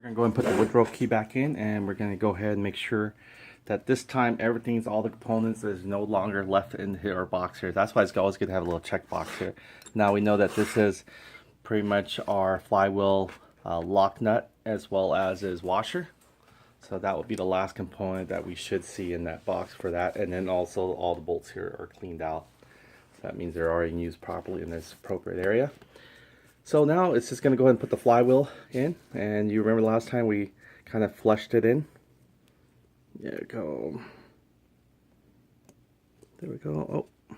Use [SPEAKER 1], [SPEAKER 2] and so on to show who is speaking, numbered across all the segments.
[SPEAKER 1] We're going to go and put the woodrow key back in, and we're going to go ahead and make sure that this time everything's, all the components is no longer left in here our box here. That's why it's always good to have a little check box here. Now we know that this is pretty much our flywheel lock nut as well as his washer. So that will be the last component that we should see in that box for that. And then also all the bolts here are cleaned out. So that means they're already used properly in this appropriate area. So now it's just going to go ahead and put the flywheel in. And you remember last time we kind of flushed it in. There we go. There we go. Oh,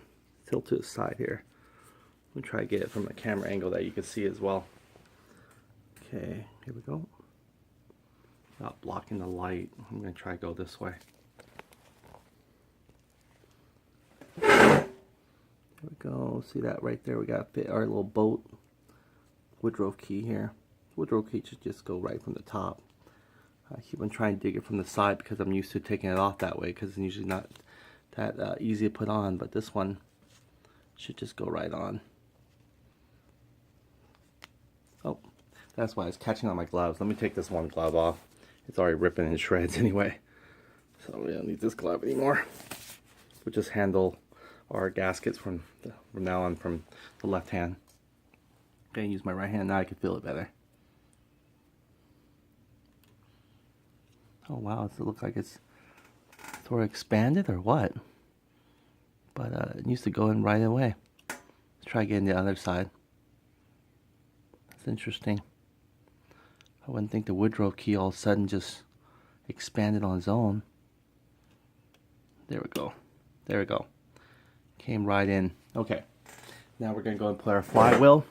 [SPEAKER 1] tilt to the side here. Let me try to get it from a camera angle that you can see as well. Okay, here we go. Not blocking the light. I'm going to try to go this way. There we go. See that right there? We got to fit our little bolt woodrow key here. Woodrow key should just go right from the top. I keep on trying to dig it from the side because I'm used to taking it off that way, because it's usually not that easy to put on, but this one should just go right on. Oh, that's why it's catching on my gloves. Let me take this one glove off. It's already ripping in shreds anyway, so we don't need this glove anymore. We'll just handle our gaskets from now on from the left hand. I'm going to use my right hand now. I can feel it better. Oh wow, does it look like it's sort of expanded or what? But it used to go in right away. Let's try getting the other side. That's interesting. I wouldn't think the woodrow key all of a sudden just expanded on its own. There we go. There we go. Came right in. Okay. Now we're going to go and put our flywheel.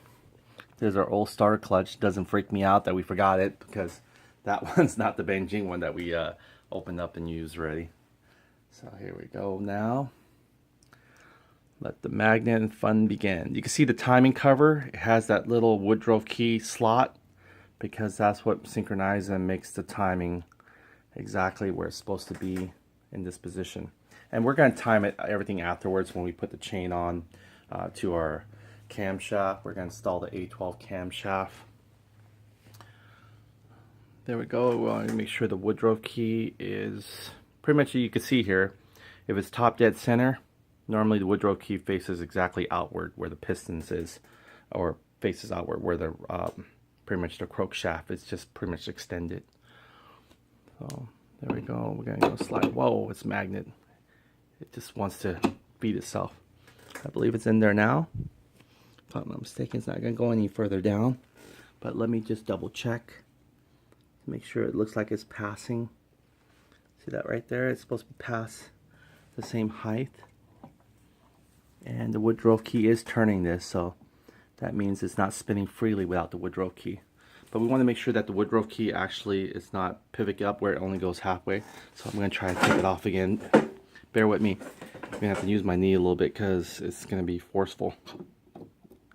[SPEAKER 1] There's our old starter clutch. Doesn't freak me out that we forgot it, because that one's not the Beijing one that we opened up and used already. So here we go now. Let the magnet and fun begin. You can see the timing cover. It has that little woodrow key slot, because that's what synchronizes and makes the timing exactly where it's supposed to be in this position. And we're going to time it everything afterwards when we put the chain on to our camshaft. We're going to install the A12 camshaft. There we go. We want to make sure the woodrow key is pretty much, you can see here, if it's top dead center, normally the woodrow key faces exactly outward where the pistons is, or faces outward where the pretty much the crook shaft is just pretty much extended. So there we go. We're going to go slide. Whoa, it's magnet. It just wants to feed itself. I believe it's in there now. If I'm not mistaken, it's not going to go any further down. But let me just double check. Make sure it looks like it's passing. See that right there? It's supposed to pass the same height. And the woodrow key is turning this, so that means it's not spinning freely without the woodrow key. But we want to make sure that the woodrow key actually is not pivoting up where it only goes halfway. So I'm going to try to take it off again. Bear with me. I'm going to have to use my knee a little bit because it's going to be forceful.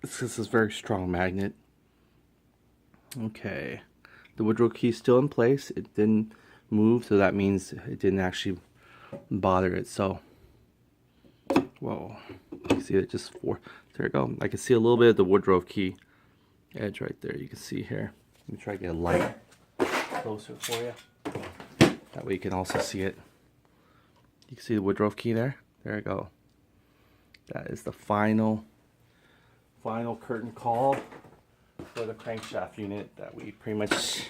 [SPEAKER 1] This is a very strong magnet. Okay. The woodrow key is still in place. It didn't move, so that means it didn't actually bother it. So, whoa. You see it just there we go. I can see a little bit of the woodrow key edge right there. You can see here. Let me try to get a light closer for you. That way you can also see it. You can see the woodrow key there. There we go. That is the final curtain call for the crankshaft unit that we pretty much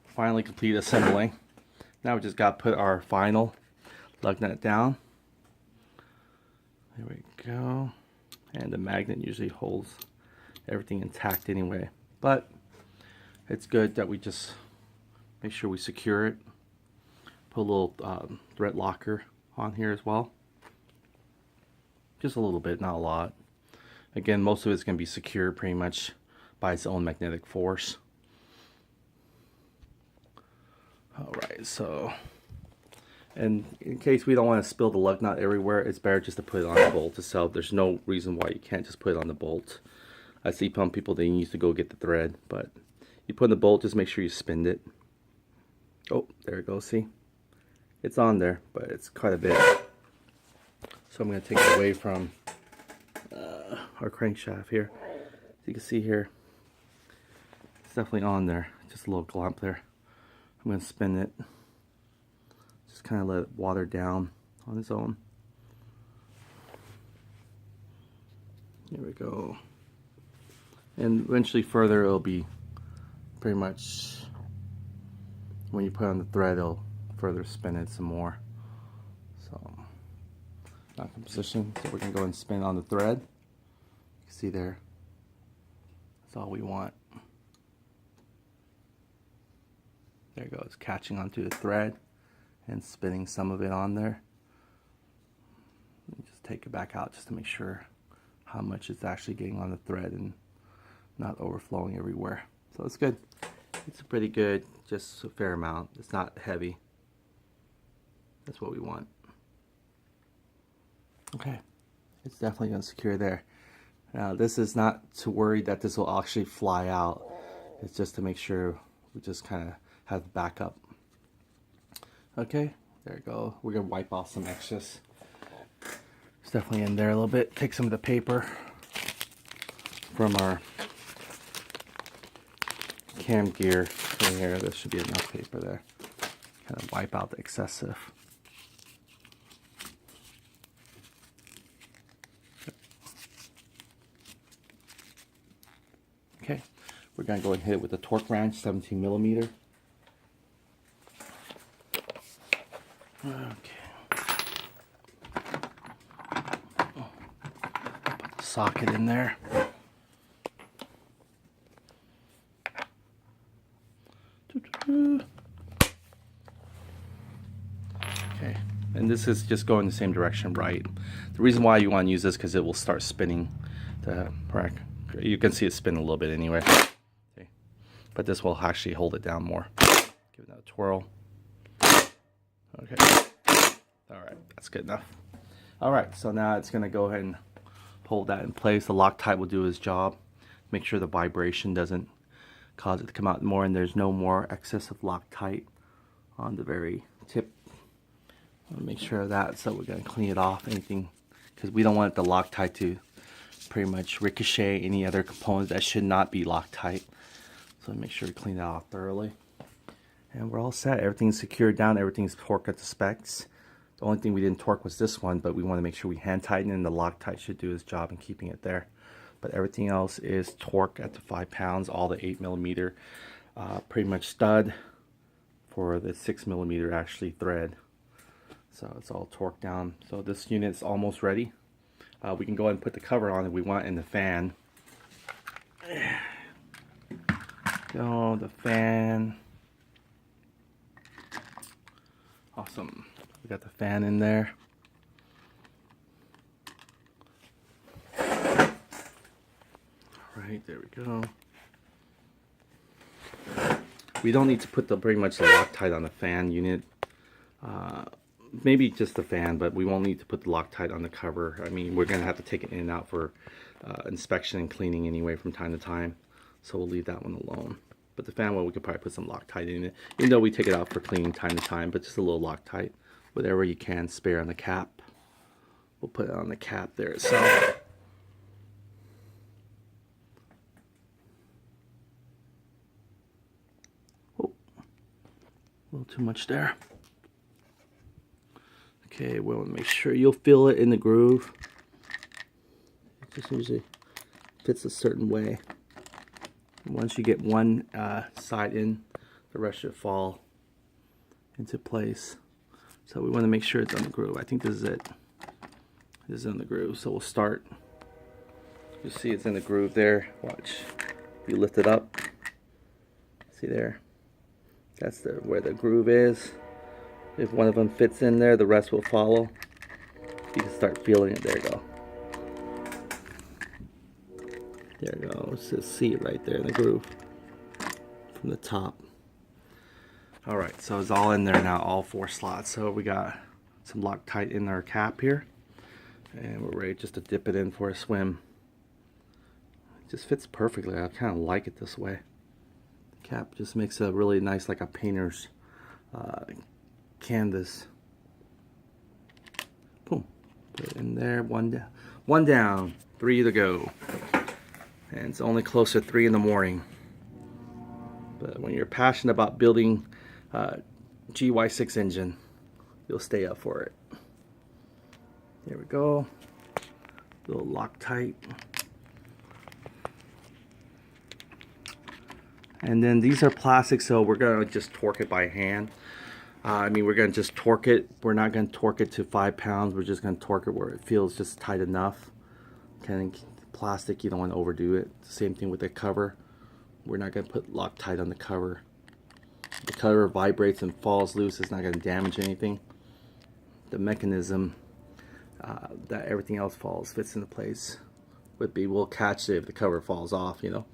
[SPEAKER 1] finally completed assembling. Now we just got to put our final lug nut down. There we go. And the magnet usually holds everything intact anyway, but it's good that we just make sure we secure it. Put a little thread locker on here as well. Just a little bit, not a lot. Again, most of it's going to be secured pretty much by its own magnetic force. Alright, so, and in case we don't want to spill the lug nut everywhere, it's better just to put it on the bolt itself. There's no reason why you can't just put it on the bolt. I see some people, they used to go get the thread, but you put in the bolt, just make sure you spin it. Oh, there it goes, see? It's on there, but it's quite a bit. So I'm going to take it away from our crankshaft here. So you can see here, it's definitely on there. Just a little glomp there. I'm going to spin it. Just kind of let it water down on its own. Here we go. And eventually further it'll be pretty much, when you put on the thread, it'll further spin it some more. So, lock in position. So we're going to go and spin on the thread. You can see there. That's all we want. There it goes, catching onto the thread and spinning some of it on there. Just take it back out just to make sure how much it's actually getting on the thread and not overflowing everywhere. So it's good. It's pretty good, just a fair amount. It's not heavy. That's what we want. Okay, it's definitely going to secure there. Now this is not to worry that this will actually fly out. It's just to make sure we just kind of have backup. Okay, there we go. We're going to wipe off some excess. It's definitely in there a little bit. Take some of the paper from our cam gear in here. There should be enough paper there. Kind of wipe out the excessive. Okay, we're going to go and hit it with a torque wrench, 17 millimeter. Okay. Put the socket in there. Okay, and this is just going the same direction, right? The reason why you want to use this because it will start spinning the rack. You can see it spin a little bit anyway. Okay. But this will actually hold it down more. Give it a twirl. Okay. Alright, that's good enough. Alright, so now it's going to go ahead and hold that in place. The Loctite will do its job. Make sure the vibration doesn't cause it to come out more and there's no more excess of Loctite on the very tip. I'll make sure of that, so we're going to clean it off. Anything, because we don't want the Loctite to pretty much ricochet any other components that should not be Loctite. So make sure we clean that off thoroughly. And we're all set. Everything's secured down. Everything's torqued at the specs. The only thing we didn't torque was this one, but we want to make sure we hand tighten, and the Loctite should do its job in keeping it there. But everything else is torqued at the 5 pounds. All the 8 millimeter pretty much stud for the 6 millimeter actually thread. So it's all torqued down. So this unit is almost ready. We can go ahead and put the cover on if we want in the fan. Go, the fan. Awesome. We got the fan in there. Alright, there we go. We don't need to put pretty much the Loctite on the fan unit. Maybe just the fan, but we won't need to put the Loctite on the cover. I mean, we're going to have to take it in and out for inspection and cleaning anyway from time to time. So we'll leave that one alone. But the fan one, we could probably put some Loctite in it. Even though we take it out for cleaning time to time, but just a little Loctite. Whatever you can spare on the cap. We'll put it on the cap there itself. Oh, a little too much there. Okay, we'll make sure you'll feel it in the groove. It just usually fits a certain way. And once you get one side in, the rest should fall into place. So we want to make sure it's on the groove. I think this is it. This is on the groove. So we'll start. You see it's in the groove there. Watch. If you lift it up, see there? That's where the groove is. If one of them fits in there, the rest will follow. You can start feeling it. There you go. There you go. Let's just see it right there in the groove from the top. Alright, so it's all in there now, all 4 slots. So we got some Loctite in our cap here. And we're ready just to dip it in for a swim. It just fits perfectly. I kind of like it this way. The cap just makes a really nice, like a painter's canvas. Boom. Put it in there. One down. 3 to go. And it's only close to 3 in the morning. But when you're passionate about building GY6 engine. You'll stay up for it. There we go. Little Loctite. And then these are plastic, so we're gonna just torque it by hand. I mean, we're gonna just torque it. We're not gonna torque it to 5 pounds. We're just gonna torque it where it feels just tight enough. Kind of plastic, you don't want to overdo it. Same thing with the cover. We're not gonna put Loctite on the cover. The cover vibrates and falls loose. It's not gonna damage anything. The mechanism that everything else fits into place would be, we'll catch it if the cover falls off, you know.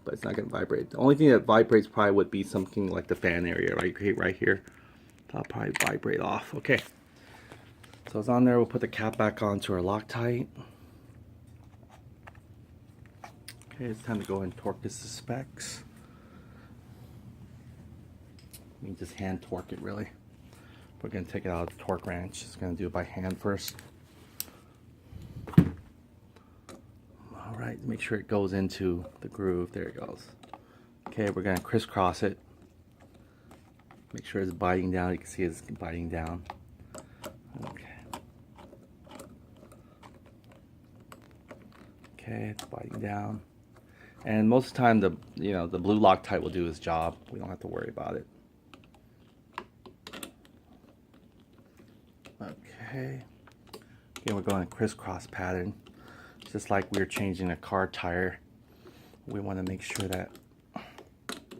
[SPEAKER 1] But it's not going to vibrate. The only thing that vibrates probably would be something like the fan area right here. That'll probably vibrate off. Okay, so it's on there. We'll put the cap back onto our Loctite. Okay, it's time to go and torque this to specs. You can just hand torque it really. We're going to take it out of the torque wrench. Just going to do it by hand first. Alright, make sure it goes into the groove. There it goes. Okay, we're going to crisscross it. Make sure it's biting down. You can see it's biting down. Okay. Okay, it's biting down. And most of the time, the blue Loctite will do its job. We don't have to worry about it. Okay. Again, we're going a crisscross pattern. Just like we were changing a car tire, we want to make sure that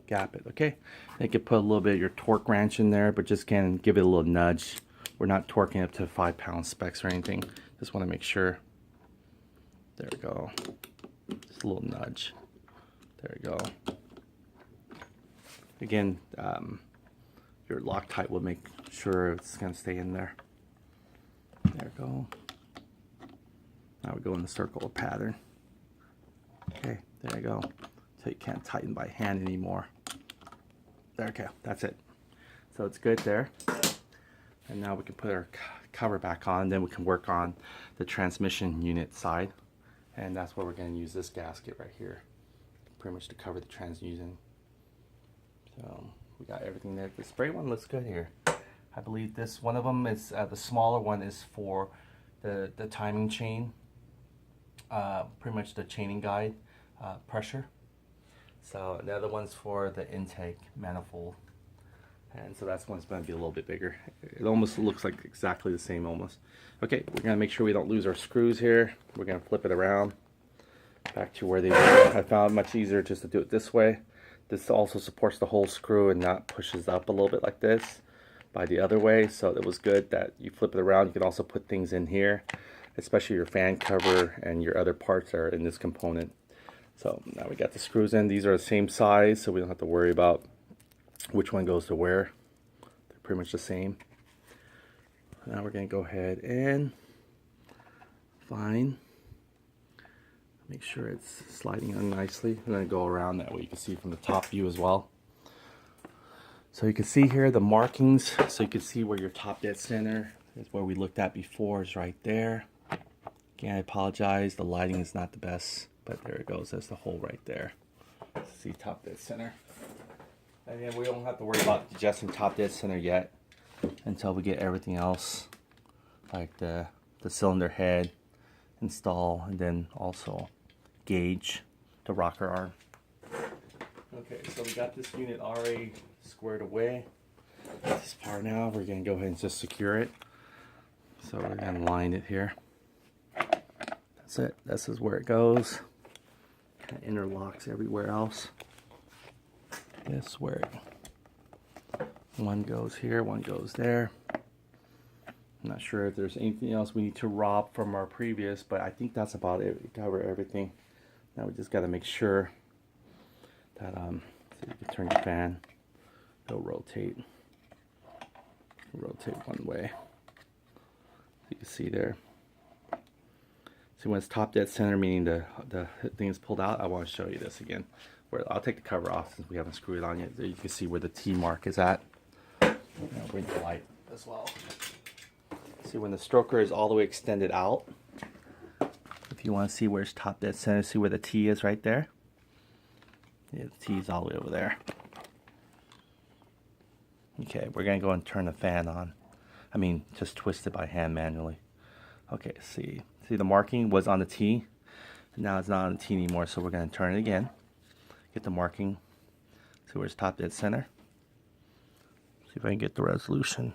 [SPEAKER 1] gap it. Okay, you can put a little bit of your torque wrench in there, but just can give it a little nudge. We're not torquing up to 5 pound specs or anything. Just want to make sure. There we go. Just a little nudge. There we go. Again, your Loctite will make sure it's going to stay in there. There we go. Now we go in the circle pattern. Okay, there you go. So you can't tighten by hand anymore. There, okay, that's it. So it's good there. And now we can put our cover back on, and then we can work on the transmission unit side. And that's where we're going to use this gasket right here, pretty much to cover the transmission. So we got everything there. The spray one looks good here. I believe this one of them is the smaller one is for the timing chain. Pretty much the chaining guide pressure. So the other one's for the intake manifold, and so that's one's going to be a little bit bigger. It almost looks like exactly the same almost. Okay, we're going to make sure we don't lose our screws here. We're going to flip it around back to where they were. I found it much easier just to do it this way. This also supports the whole screw and not pushes up a little bit like this by the other way. So it was good that you flip it around. You can also put things in here, especially your fan cover and your other parts are in this component. So now we got the screws in. These are the same size, so we don't have to worry about which one goes to where. They're pretty much the same. Now we're going to go ahead and make sure it's sliding on nicely. I'm going to go around that way you can see from the top view as well. So you can see here the markings, so you can see where your top dead center is, where we looked at before, is right there. Again, I apologize, the lighting is not the best, but there it goes. That's the hole right there. See top dead center. And then we don't have to worry about adjusting top dead center yet until we get everything else, like the cylinder head install, and then also gauge the rocker arm. Okay, so we got this unit already squared away. This part now, we're going to go ahead and just secure it. So we're going to line it here. That's it. This is where it goes. Kind of interlocks everywhere else. This where one goes here, one goes there. I'm not sure if there's anything else we need to rob from our previous, but I think that's about it. We cover everything. Now we just got to make sure that so you can turn your fan. It'll rotate one way. You can see there. See when it's top dead center, meaning the thing is pulled out. I want to show you this again. Where I'll take the cover off since we haven't screwed it on yet. There you can see where the T mark is at. I'll bring the light as well. See when the stroker is all the way extended out. If you want to see where it's top dead center, see where the T is right there. Yeah, the T is all the way over there. Okay, we're gonna go and turn the fan on. I mean, just twist it by hand manually. Okay, see the marking was on the T. Now it's not on the T anymore, so we're gonna turn it again. Get the marking. See where it's top dead center. See if I can get the resolution.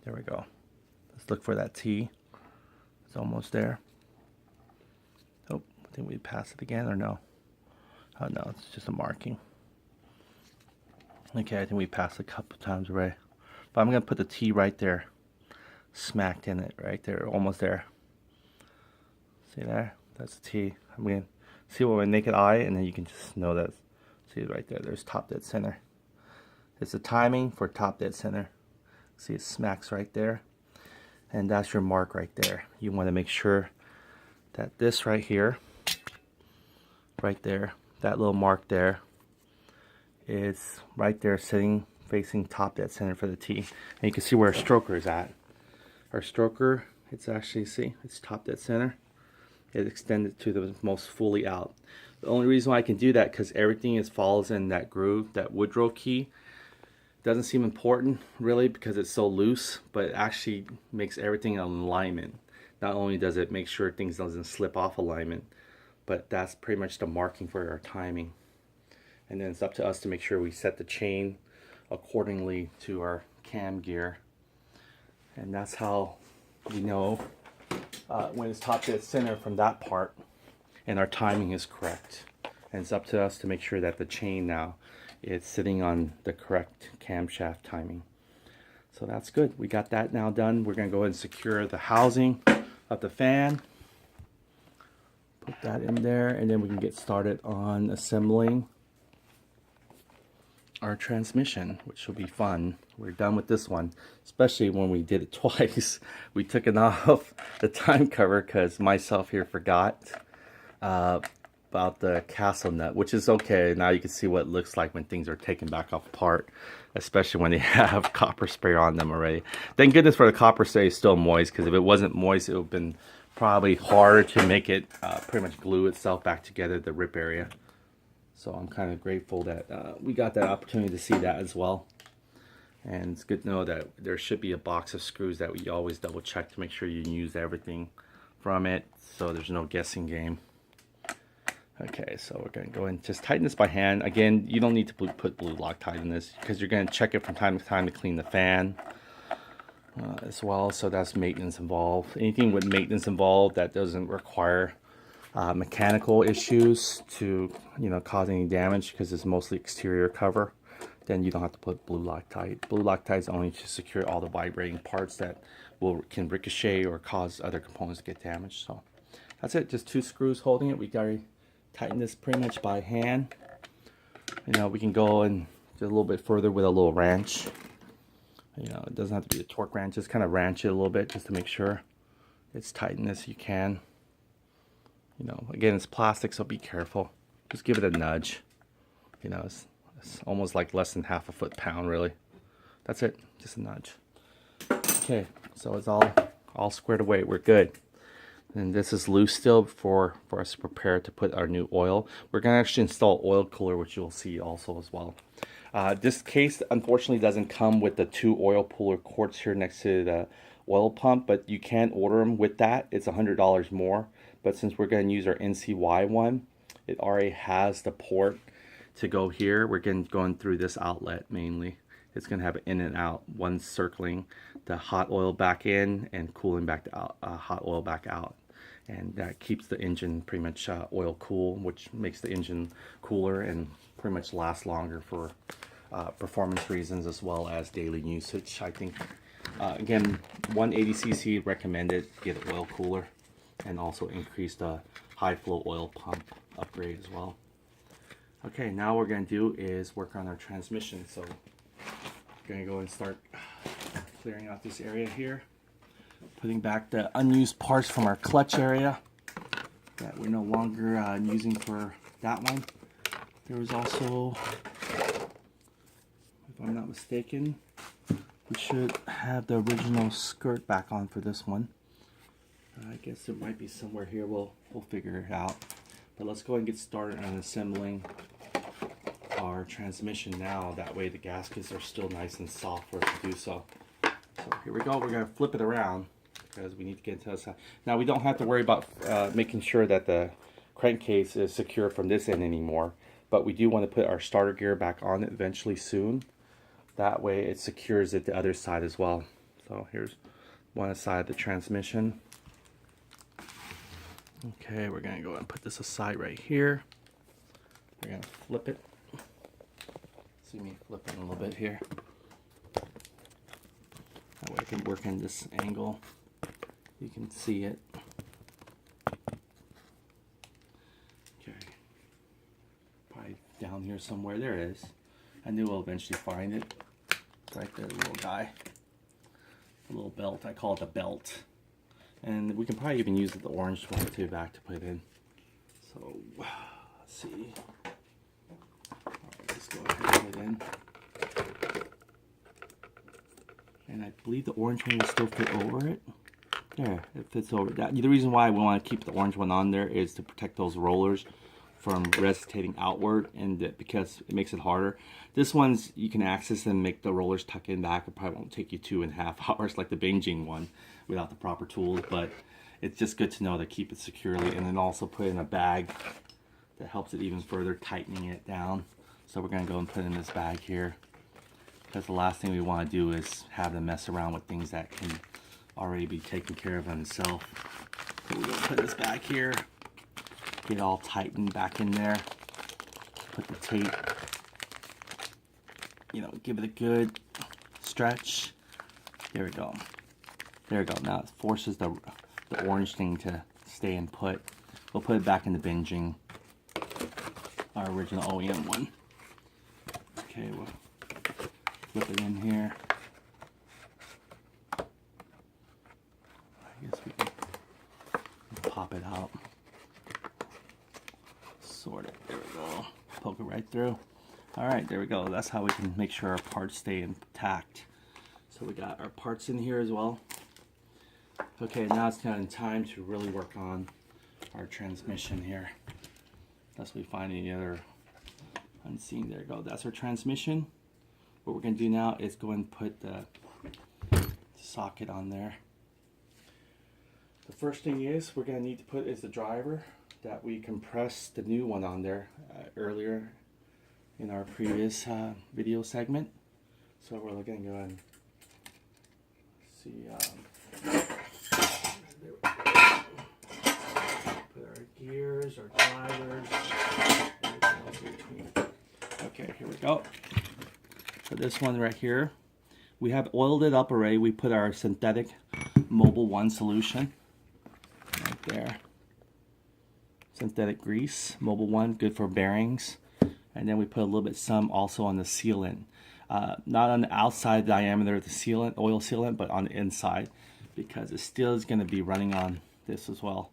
[SPEAKER 1] There we go. Let's look for that T. It's almost there. Oh, I think we pass it again, or no? Oh no, it's just a marking. Okay, I think we passed a couple times already. But I'm gonna put the T right there. Smacked in it, right there, almost there. See there? That's the T. I'm gonna see it with my naked eye, and then you can just know that. See it right there, there's top dead center. It's the timing for top dead center. See, it smacks right there. And that's your mark right there. You want to make sure that this right here, right there, that little mark there is right there sitting facing top dead center for the T. And you can see where our stroker is at. Our stroker, it's actually, see, it's top dead center. It extended to the most fully out. The only reason why I can do that because everything falls in that groove, that Woodrow key. Doesn't seem important really because it's so loose, but it actually makes everything in alignment. Not only does it make sure things doesn't slip off alignment, but that's pretty much the marking for our timing. And then it's up to us to make sure we set the chain accordingly to our cam gear. And that's how we know when it's top dead center from that part and our timing is correct. And it's up to us to make sure that the chain now it's sitting on the correct camshaft timing. So that's good. We got that now done. We're going to go ahead and secure the housing of the fan. Put that in there, and then we can get started on assembling our transmission, which will be fun. We're done with this one, especially when we did it twice. We took it off the time cover because myself here forgot about the castle nut, which is okay. Now you can see what it looks like when things are taken back off apart, especially when they have copper spray on them already. Thank goodness for the copper spray is still moist, because if it wasn't moist, it would have been probably harder to make it pretty much glue itself back together, the rip area. So I'm kind of grateful that we got that opportunity to see that as well. And it's good to know that there should be a box of screws that we always double check to make sure you use everything from it, so there's no guessing game. Okay, so we're going to go and just tighten this by hand. Again, you don't need to put blue Loctite in this because you're going to check it from time to time to clean the fan as well. So that's maintenance involved. Anything with maintenance involved that doesn't require mechanical issues to cause any damage, because it's mostly exterior cover, then you don't have to put blue Loctite. Blue Loctite is only to secure all the vibrating parts that can ricochet or cause other components to get damaged. So that's it. Just 2 screws holding it. We got to tighten this pretty much by hand. We can go and just a little bit further with a little wrench. It doesn't have to be a torque wrench. Just kind of wrench it a little bit just to make sure it's tightened as you can. Again, it's plastic, so be careful. Just give it a nudge. It's almost like less than half a foot-pound, really. That's it. Just a nudge. Okay, so it's all squared away. We're good. And this is loose still for us to prepare to put our new oil. We're going to actually install oil cooler, which you'll see also as well. This case unfortunately doesn't come with the 2 oil cooler quarts here next to the oil pump, but you can order them with that. It's $100 more. But since we're going to use our NCY one, it already has the port to go here. We're going through this outlet mainly. It's going to have an in and out, one circling the hot oil back in and cooling back the hot oil back out. And that keeps the engine pretty much oil cool, which makes the engine cooler and pretty much lasts longer for performance reasons as well as daily usage. I think, again, 180cc recommended, get an oil cooler, and also increase the high flow oil pump upgrade as well. Okay, now what we're going to do is work on our transmission. So we're going to go and start clearing out this area here. Putting back the unused parts from our clutch area that we're no longer using for that one. There was also, if I'm not mistaken, we should have the original skirt back on for this one. I guess it might be somewhere here. We'll figure it out. But let's go ahead and get started on assembling our transmission now. That way the gaskets are still nice and soft for it to do so. So here we go. We're going to flip it around because we need to get into the side. Now we don't have to worry about making sure that the crankcase is secure from this end anymore, but we do want to put our starter gear back on it eventually soon. That way it secures it the other side as well. So here's one side of the transmission. Okay, we're going to go and put this aside right here. We're going to flip it. See me flipping a little bit here. That way I can work in this angle. You can see it. Okay. Probably down here somewhere. There it is. I knew I'll eventually find it. It's right there, the little guy. A little belt. I call it the belt. And we can probably even use the orange one too back to put in. So, let's see. Alright, let's go ahead and put it in. And I believe the orange one will still fit over it. There, it fits over that. The reason why we want to keep the orange one on there is to protect those rollers from rotating outward, and because it makes it harder. This one's, you can access and make the rollers tuck in back. It probably won't take you 2.5 hours like the Beijing one without the proper tools, but it's just good to know to keep it securely, and then also put in a bag that helps it even further tightening it down. So we're going to go and put in this bag here, because the last thing we want to do is have them mess around with things that can already be taken care of on itself. So we're going to put this back here, get it all tightened back in there, put the tape, you know, give it a good stretch. There we go. There we go. Now it forces the orange thing to stay and put. We'll put it back in the Beijing, our original OEM one. Okay, we'll flip it in here. I guess we can pop it out. Sort it. There we go. Poke it right through. Alright, there we go. That's how we can make sure our parts stay intact. So we got our parts in here as well. Okay, now it's kind of time to really work on our transmission here. Unless we find any other unseen. There we go. That's our transmission. What we're going to do now is go and put the socket on there. The first thing is we're going to need to put is the driver that we compressed the new one on there earlier in our previous video segment. So we're going to go and see. Put our gears, our drivers, everything else in between. Okay, here we go. So this one right here, we have oiled it up already. We put our synthetic Mobile 1 solution right there. Synthetic grease, Mobile 1, good for bearings. And then we put a little bit some also on the sealant. Not on the outside diameter of the sealant, oil sealant, but on the inside, because it still is going to be running on this as well.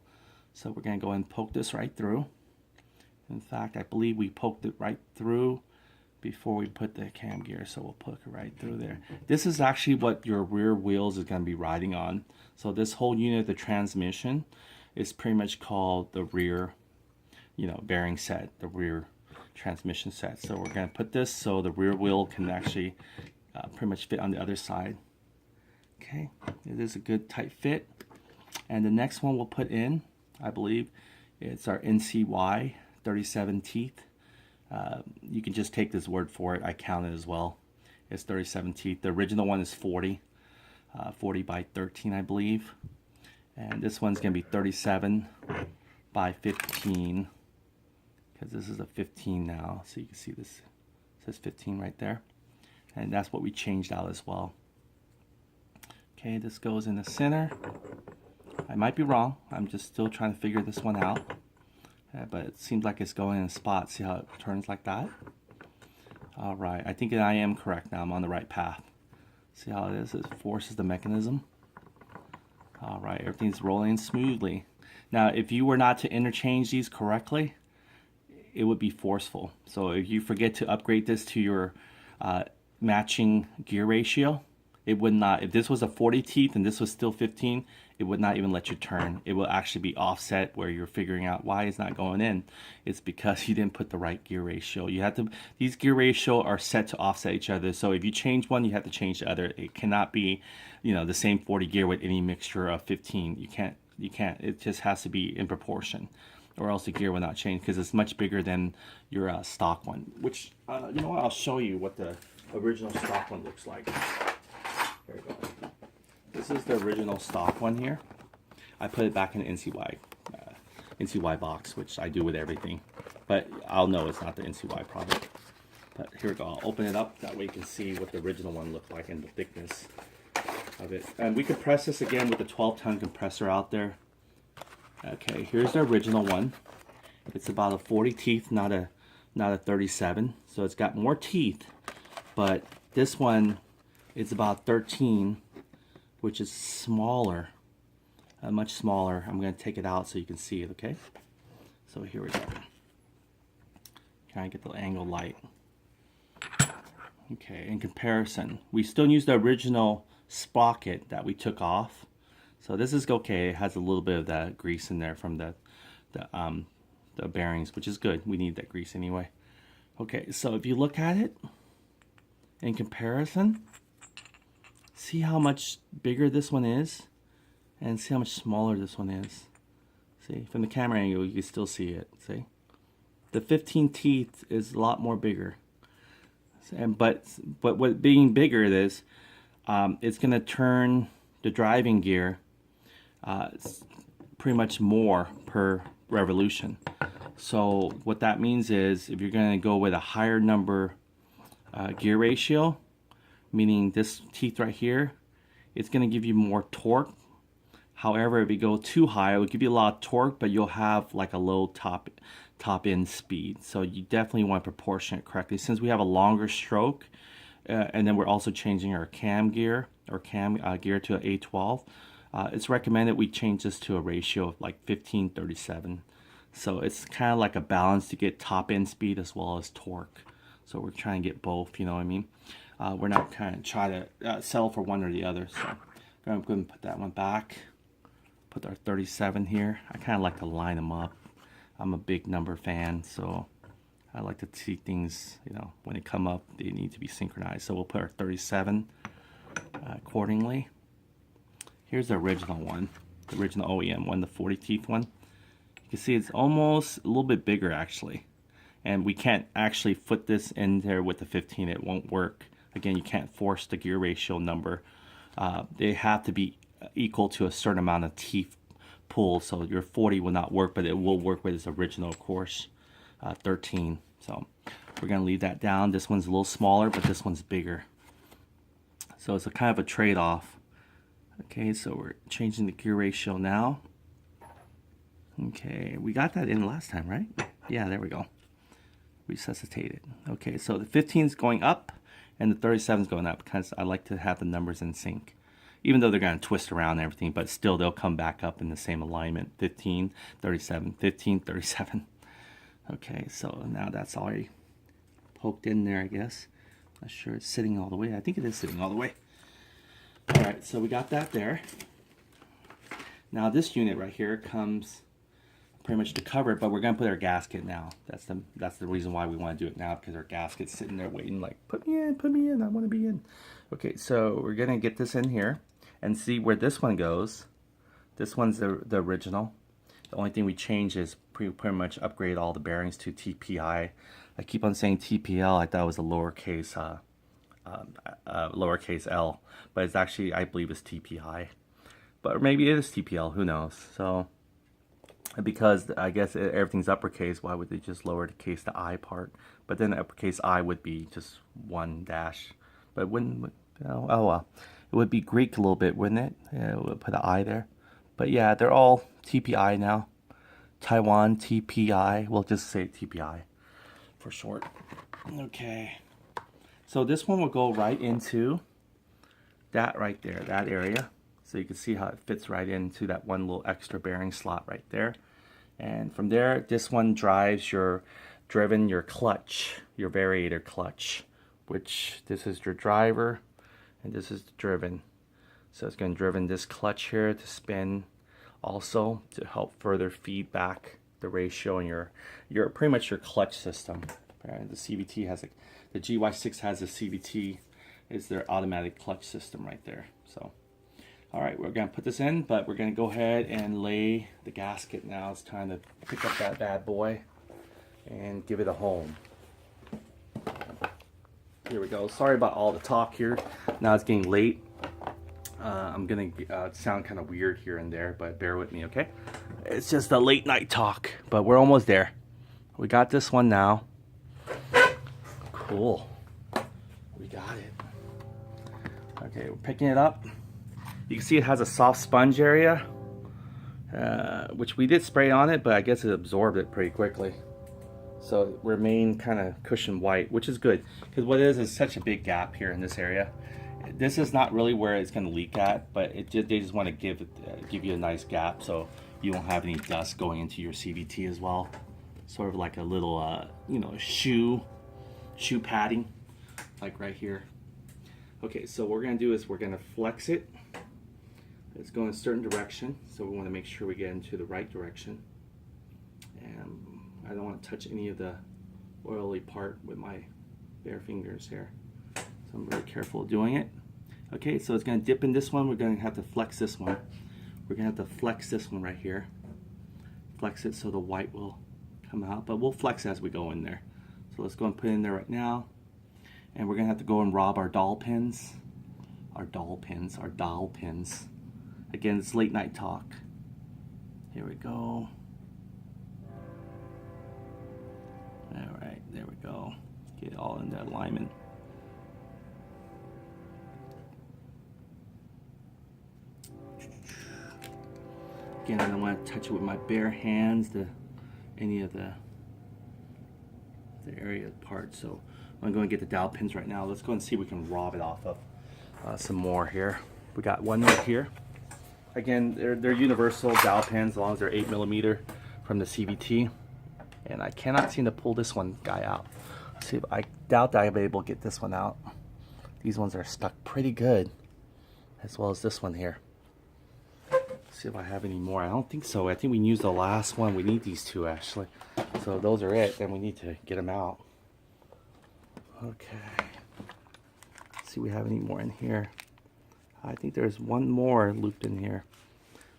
[SPEAKER 1] So we're going to go and poke this right through. In fact, I believe we poked it right through before we put the cam gear, so we'll poke it right through there. This is actually what your rear wheels is going to be riding on. So this whole unit of the transmission is pretty much called the rear, you know, bearing set, the rear transmission set. So we're going to put this so the rear wheel can actually pretty much fit on the other side. Okay, it is a good tight fit. And the next one we'll put in, I believe, it's our NCY 37 teeth. You can just take this word for it. I count it as well. It's 37 teeth. The original one is 40 by 13, I believe. And this one's going to be 37 by 15. Because this is a 15 now, so you can see this says 15 right there, and that's what we changed out as well. Okay, this goes in the center. I might be wrong. I'm just still trying to figure this one out, but it seems like it's going in a spot. See how it turns like that? All right, I think that I am correct now. I'm on the right path. See how it is? It forces the mechanism. All right, everything's rolling smoothly. Now, if you were not to interchange these correctly, it would be forceful. So if you forget to upgrade this to your matching gear ratio, it would not, if this was a 40 teeth and this was still 15, it would not even let you turn. It will actually be offset where you're figuring out why it's not going in. It's because you didn't put the right gear ratio. You have to, these gear ratio are set to offset each other. So if you change one, you have to change the other. It cannot be, you know, the same 40 gear with any mixture of 15. You can't. It just has to be in proportion, or else the gear will not change because it's much bigger than your stock one. Which, you know what, I'll show you what the original stock one looks like. There we go. This is the original stock one here. I put it back in the NCY box, which I do with everything. But I'll know it's not the NCY product. But here we go. I'll open it up. That way you can see what the original one looked like and the thickness of it. And we could press this again with the 12-ton compressor out there. Okay, here's the original one. It's about a 40 teeth, not a 37. So it's got more teeth, but this one is about 13, which is smaller, much smaller. I'm going to take it out so you can see it, okay? So here we go. Try and get the angle light. Okay, in comparison, we still use the original sprocket that we took off. So this is okay. It has a little bit of that grease in there from the bearings, which is good. We need that grease anyway. Okay, so if you look at it in comparison, see how much bigger this one is, and see how much smaller this one is. See, from the camera angle, you can still see it. See, the 15 teeth is a lot more bigger. And but what being bigger is, it's going to turn the driving gear pretty much more per revolution. So what that means is, if you're going to go with a higher number gear ratio, meaning this teeth right here, it's going to give you more torque. However, if you go too high, it will give you a lot of torque, but you'll have like a low top end speed. So you definitely want to proportion it correctly. Since we have a longer stroke, and then we're also changing our cam gear or gear to an A12, it's recommended we change this to a ratio of like 15:37. So it's kind of like a balance to get top end speed as well as torque. So we're trying to get both, you know what I mean? We're not kind of try to settle for one or the other. So I'm going to put that one back. Put our 37 here. I kind of like to line them up. I'm a big number fan, so I like to see things, you know, when they come up, they need to be synchronized. So we'll put our 37 accordingly. Here's the original one, the original OEM one, the 40 teeth one. You can see it's almost a little bit bigger actually. And we can't actually put this in there with the 15, it won't work. Again, you can't force the gear ratio number. They have to be equal to a certain amount of teeth pull, so your 40 will not work, but it will work with its original, of course, 13. So we're going to leave that down. This one's a little smaller, but this one's bigger. So it's a kind of a trade-off. Okay, so we're changing the gear ratio now. Okay, we got that in last time, right? Yeah, there we go. Resuscitated. Okay, so the 15 is going up and the 37 is going up because I like to have the numbers in sync. Even though they're going to twist around and everything, but still they'll come back up in the same alignment. 15, 37, 15, 37. Okay, so now that's already poked in there, I guess. Not sure it's sitting all the way. I think it is sitting all the way. Alright, so we got that there. Now this unit right here comes pretty much to cover it, but we're going to put our gasket now. That's the reason why we want to do it now, because our gasket's sitting there waiting like, put me in, I want to be in. Okay, so we're going to get this in here and see where this one goes. This one's the original. The only thing we change is pretty much upgrade all the bearings to TPI. I keep on saying TPL. I thought it was a lowercase L, but it's actually, I believe it's TPI. But maybe it is TPL, who knows. So because I guess everything's uppercase, why would they just lower the case, the I part? But then the uppercase I would be just one dash. But wouldn't, oh well. It would be Greek a little bit, wouldn't it? Yeah, we'll put an I there. But yeah, they're all TPI now. Taiwan TPI. We'll just say TPI for short. Okay. So this one will go right into that right there, that area. So you can see how it fits right into that one little extra bearing slot right there. And from there, this one drives your clutch, your variator clutch, which this is your driver. and this is driven. So it's going to driven this clutch here to spin also to help further feed back the ratio in your pretty much your clutch system. The CVT has the GY6 has a CVT, is their automatic clutch system right there. So all right, we're going to put this in, but we're going to go ahead and lay the gasket now. It's time to pick up that bad boy and give it a home. Here we go. Sorry about all the talk here. Now it's getting late. I'm going to sound kind of weird here and there, but bear with me, okay? It's just a late night talk, but we're almost there. We got this one now. Cool. We got it. Okay, we're picking it up. You can see it has a soft sponge area, which we did spray on it, but I guess it absorbed it pretty quickly. So it remained kind of cushion white, which is good, because what it is such a big gap here in this area. This is not really where it's going to leak at, but they just want to give you a nice gap so you won't have any dust going into your CVT as well. Sort of like a little, you know, shoe padding, like right here. Okay, so what we're going to do is we're going to flex it. It's going a certain direction, so we want to make sure we get into the right direction. And I don't want to touch any of the oily part with my bare fingers here. So I'm very careful doing it. Okay, so it's going to dip in this one. We're going to have to flex this one. We're going to have to flex this one right here. Flex it so the white will come out, but we'll flex as we go in there. So let's go and put it in there right now. And we're going to have to go and rob our dowel pins. Our dowel pins. Again, it's late night talk. Here we go. All right, there we go. Get it all in that alignment. Again, I don't want to touch it with my bare hands, any of the area part. So I'm going to get the dowel pins right now. Let's go and see if we can rob it off of some more here. We got one right here. Again, they're universal dowel pins as long as they're 8mm from the CVT. And I cannot seem to pull this one guy out. Let's see, I doubt that I'll be able to get this one out. These ones are stuck pretty good, as well as this one here. Let's see if I have any more. I don't think so. I think we used the last one. We need these two actually. So those are it. Then we need to get them out. Okay. Let's see if we have any more in here. I think there's one more looped in here.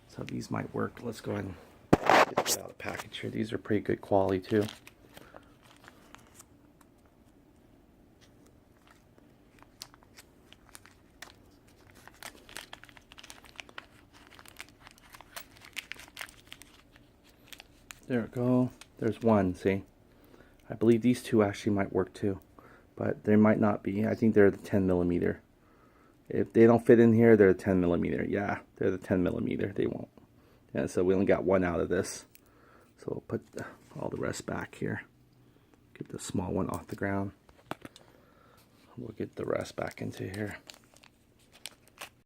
[SPEAKER 1] So these might work. Let's go ahead and get this out of the package here. These are pretty good quality too. There we go. There's one, see? I believe these two actually might work too, but they might not be. I think they're the 10mm. If they don't fit in here, they're the 10mm. Yeah, they're the 10mm. They won't. Yeah, so we only got one out of this. So we'll put all the rest back here. Get the small one off the ground. We'll get the rest back into here.